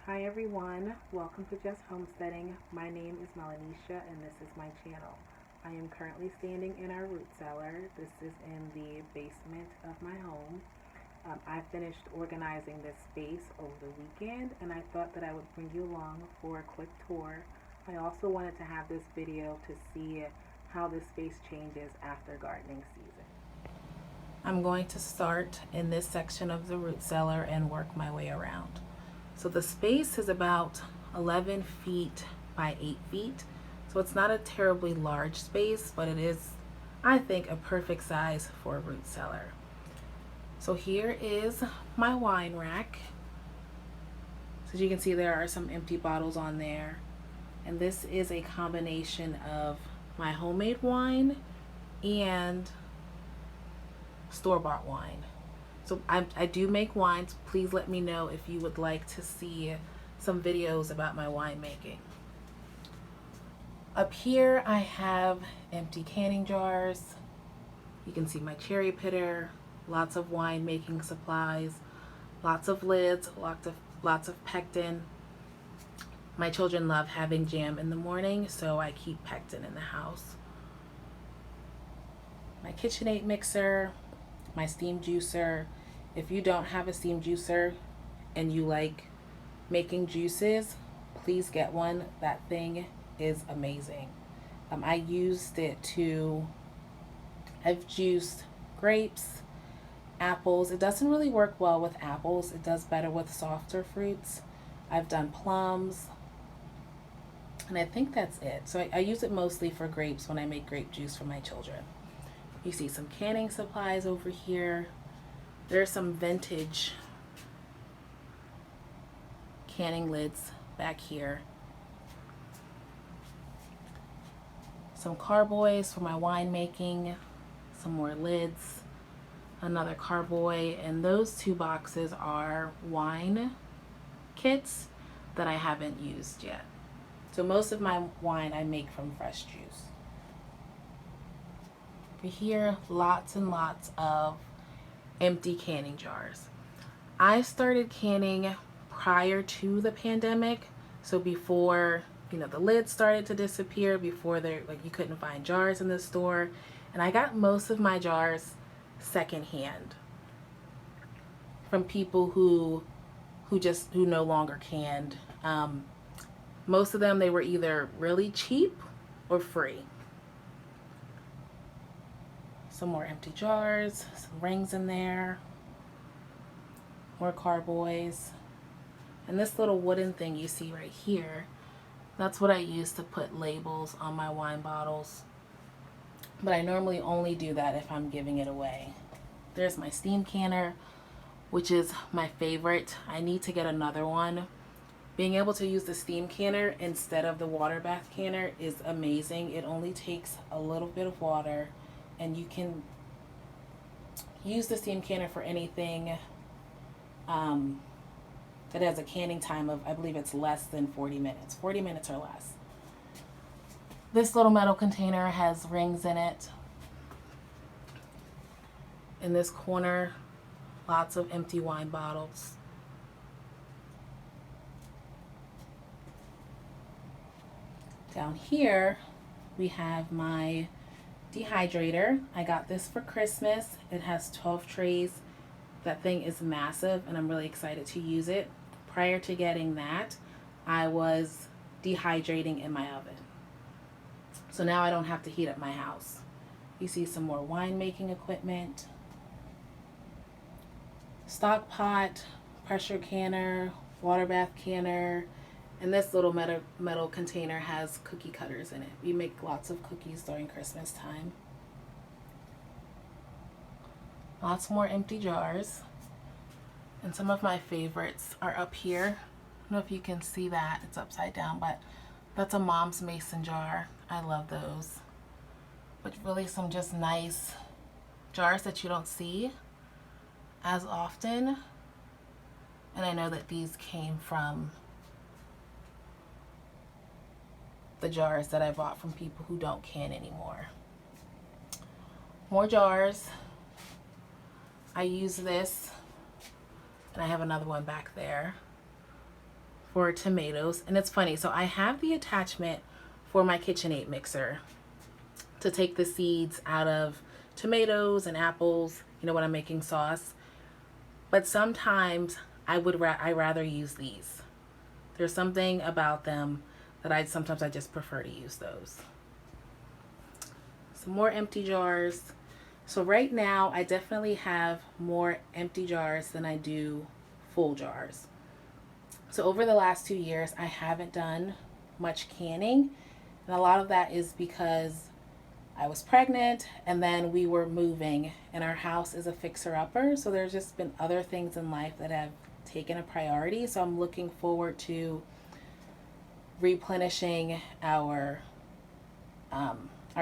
Hi everyone, welcome to Just Homesteading. My name is Melanisha and this is my channel. I am currently standing in our root cellar. This is in the basement of my home. I finished organizing this space over the weekend and I thought that I would bring you along for a quick tour. I also wanted to have this video to see how this space changes after gardening season. I'm going to start in this section of the root cellar and work my way around. So the space is about 11 feet by 8 feet. So it's not a terribly large space, but it is, I think, a perfect size for a root cellar. So here is my wine rack. So as you can see, there are some empty bottles on there. And this is a combination of my homemade wine and store-bought wine. So I do make wines. Please let me know if you would like to see some videos about my winemaking. Up here I have empty canning jars. You can see my cherry pitter, lots of winemaking supplies, lots of lids, lots of pectin. My children love having jam in the morning, so I keep pectin in the house. My KitchenAid mixer, my steam juicer. If you don't have a steam juicer and you like making juices, please get one. That thing is amazing. I've juiced grapes, apples. It doesn't really work well with apples. It does better with softer fruits. I've done plums, and I think that's it. So I use it mostly for grapes when I make grape juice for my children. You see some canning supplies over here. There's some vintage canning lids back here. Some carboys for my winemaking, some more lids, another carboy, and those two boxes are wine kits that I haven't used yet. So most of my wine I make from fresh juice. Over here, lots and lots of empty canning jars. I started canning prior to the pandemic, so before the lids started to disappear, before you couldn't find jars in the store, and I got most of my jars secondhand from people who no longer canned. Most of them, they were either really cheap or free. Some more empty jars, some rings in there, more carboys. And this little wooden thing you see right here, that's what I use to put labels on my wine bottles. But I normally only do that if I'm giving it away. There's my steam canner, which is my favorite. I need to get another one. Being able to use the steam canner instead of the water bath canner is amazing. It only takes a little bit of water, and you can use the steam canner for anything that has a canning time of, I believe it's less than 40 minutes. 40 minutes or less. This little metal container has rings in it. In this corner, lots of empty wine bottles. Down here, we have my dehydrator. I got this for Christmas. It has 12 trays. That thing is massive and I'm really excited to use it. Prior to getting that, I was dehydrating in my oven. So now I don't have to heat up my house. You see some more winemaking equipment. Stock pot, pressure canner, water bath canner, and this little metal container has cookie cutters in it. We make lots of cookies during Christmas time. Lots more empty jars. And some of my favorites are up here. I don't know if you can see that. It's upside down, but that's a mom's mason jar. I love those. But really some just nice jars that you don't see as often. And I know that these came from the jars that I bought from people who don't can anymore. More jars. I use this, and I have another one back there for tomatoes. And it's funny, so I have the attachment for my KitchenAid mixer to take the seeds out of tomatoes and apples, you know, when I'm making sauce. But sometimes I rather use these. There's something about them that sometimes I just prefer to use those. Some more empty jars. So right now I definitely have more empty jars than I do full jars. So over the last 2 years I haven't done much canning, and a lot of that is because I was pregnant and then we were moving, and our house is a fixer-upper, so there's just been other things in life that have taken a priority. So I'm looking forward to replenishing our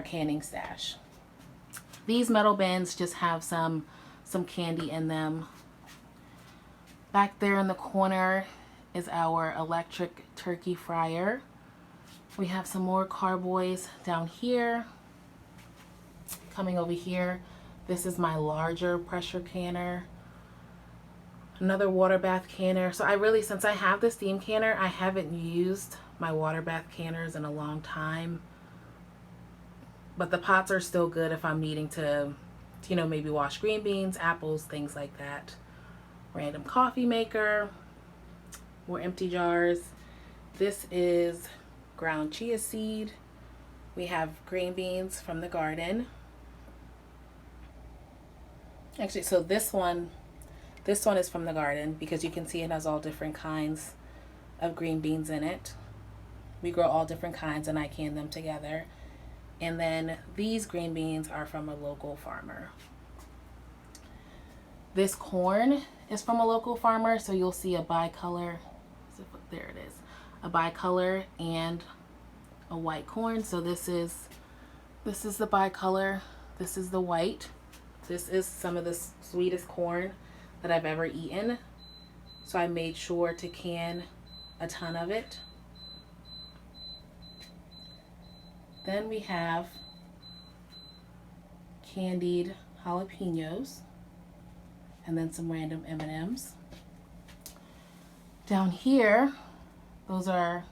canning stash. These metal bins just have some candy in them. Back there in the corner is our electric turkey fryer. We have some more carboys down here. Coming over here, this is my larger pressure canner. Another water bath canner. So since I have the steam canner, I haven't used my water bath canners in a long time. But the pots are still good if I'm needing to, you know, maybe wash green beans, apples, things like that. Random coffee maker. More empty jars. This is ground chia seed. We have green beans from the garden. Actually, so this one is from the garden because you can see it has all different kinds of green beans in it. We grow all different kinds and I can them together. And then these green beans are from a local farmer. This corn is from a local farmer, so you'll see a bicolor. There it is, a bicolor and a white corn. So this is the bicolor. This is the white. This is some of the sweetest corn that I've ever eaten. So I made sure to can a ton of it. Then we have candied jalapenos and then some random M&Ms. Down here, those are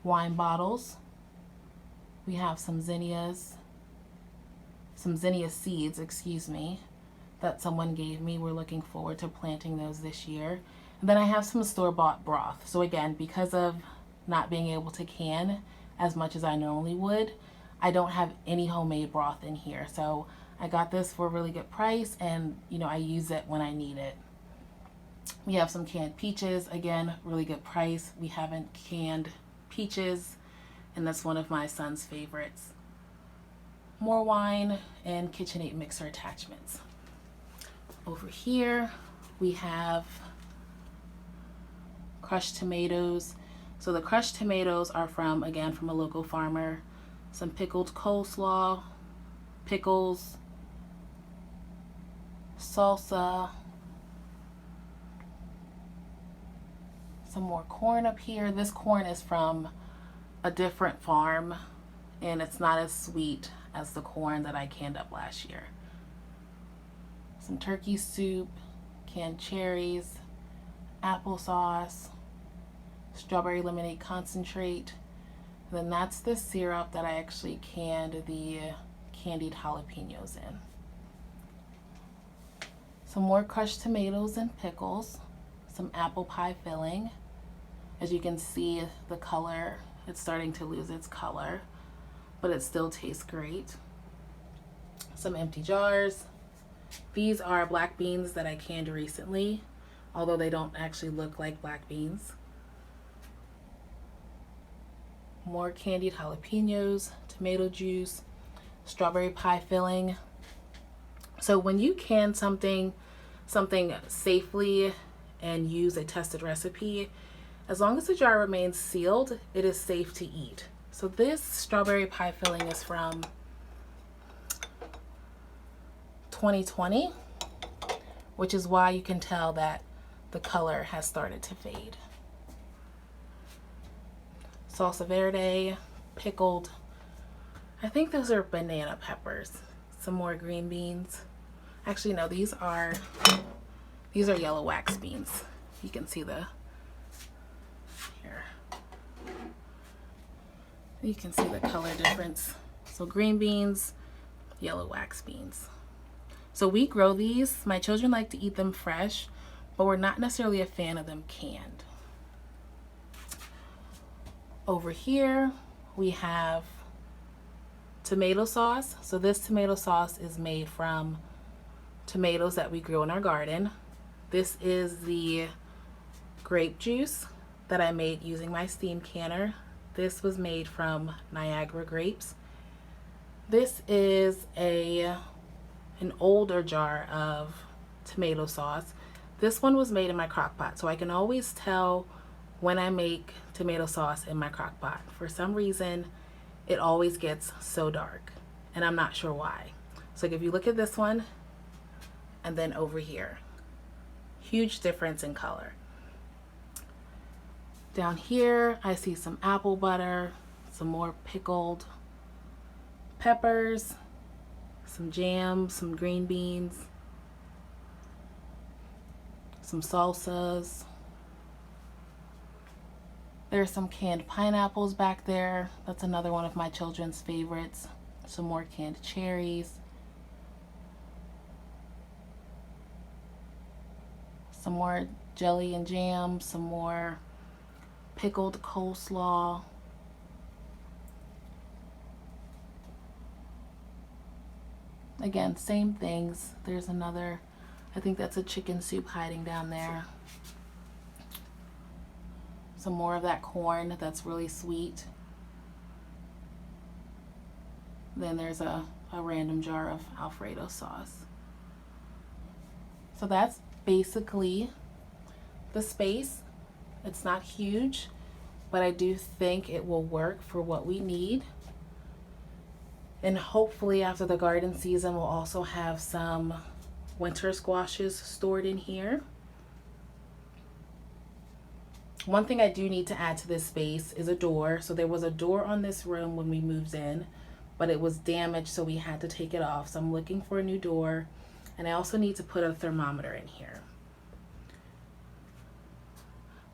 wine bottles. We have some zinnia seeds, that someone gave me. We're looking forward to planting those this year. And then I have some store-bought broth. So again, because of not being able to can as much as I normally would, I don't have any homemade broth in here. So I got this for a really good price, and you know, I use it when I need it. We have some canned peaches, again, really good price. We haven't canned peaches, and that's one of my son's favorites. More wine and KitchenAid mixer attachments. Over here we have crushed tomatoes. So the crushed tomatoes are from a local farmer. Some pickled coleslaw, pickles, salsa, some more corn up here. This corn is from a different farm and it's not as sweet as the corn that I canned up last year. Some turkey soup, canned cherries, applesauce, strawberry lemonade concentrate. And then that's the syrup that I actually canned the candied jalapenos in. Some more crushed tomatoes and pickles, some apple pie filling. As you can see, the color, it's starting to lose its color, but it still tastes great. Some empty jars. These are black beans that I canned recently, although they don't actually look like black beans. More candied jalapenos, tomato juice, strawberry pie filling. So when you can something safely and use a tested recipe, as long as the jar remains sealed, it is safe to eat. So this strawberry pie filling is from 2020, which is why you can tell that the color has started to fade. Salsa verde, pickled, I think those are banana peppers. Some more green beans. Actually, no, these are yellow wax beans. You can see You can see the color difference. So green beans, yellow wax beans. So we grow these. My children like to eat them fresh, but we're not necessarily a fan of them canned. Over here, we have tomato sauce. So this tomato sauce is made from tomatoes that we grew in our garden. This is the grape juice that I made using my steam canner. This was made from Niagara grapes. This is an older jar of tomato sauce. This one was made in my crock pot, so I can always tell when I make tomato sauce in my crock pot. For some reason, it always gets so dark, and I'm not sure why. So if you look at this one, and then over here, huge difference in color. Down here, I see some apple butter, some more pickled peppers, some jam, some green beans, some salsas. There's some canned pineapples back there. That's another one of my children's favorites. Some more canned cherries. Some more jelly and jam, some more pickled coleslaw. Again, same things. There's another, I think that's a chicken soup hiding down there. Some more of that corn that's really sweet. Then there's a random jar of Alfredo sauce. So that's basically the space. It's not huge, but I do think it will work for what we need. And hopefully after the garden season, we'll also have some winter squashes stored in here. One thing I do need to add to this space is a door. So there was a door on this room when we moved in, but it was damaged, so we had to take it off. So I'm looking for a new door, and I also need to put a thermometer in here.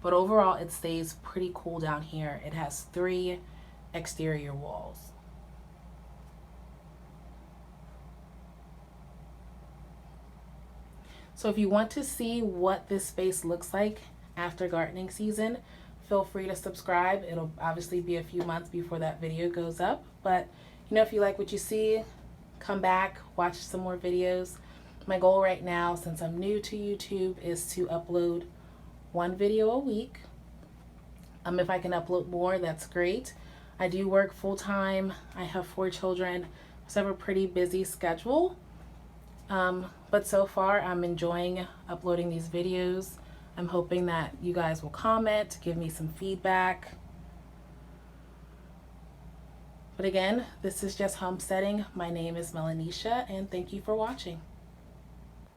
But overall, it stays pretty cool down here. It has 3 exterior walls. So if you want to see what this space looks like after gardening season, feel free to subscribe. It'll obviously be a few months before that video goes up. But you know, if you like what you see, come back, watch some more videos. My goal right now, since I'm new to YouTube, is to upload 1 video a week. If I can upload more, that's great. I do work full-time. I have 4 children, so I have a pretty busy schedule. But so far, I'm enjoying uploading these videos. I'm hoping that you guys will comment, give me some feedback. But again, this is just homesteading. My name is Melanisha, and thank you for watching.